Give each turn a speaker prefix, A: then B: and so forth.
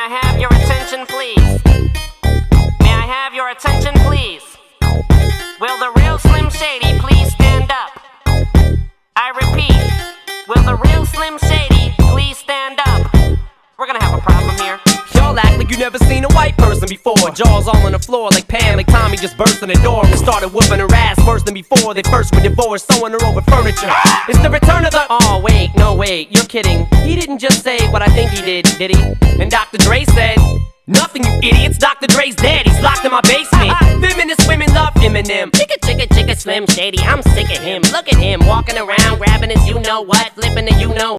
A: I have your attention, please? May I have your attention, please? Will the real Slim Shady please stand up? I repeat, will the real Slim Shady please stand up? We're gonna have a problem here.
B: Y'all act like you never seen a white person before. Jaws all on the floor like Pam, like Tommy just burst in the door and started whooping her ass worse than before. They first were divorced, sewing her over furniture. It's the return of the... Oh wait, no wait, you're kidding. He didn't just say what I think he did he? And Dr. Dre said, nothing, you idiots. Dr. Dre's dead, he's locked in my basement. Feminist women love Eminem. Chicka, chicka, chicka, Slim Shady, I'm sick of him. Look at him, walking around, grabbing his you-know-what, flipping the you-know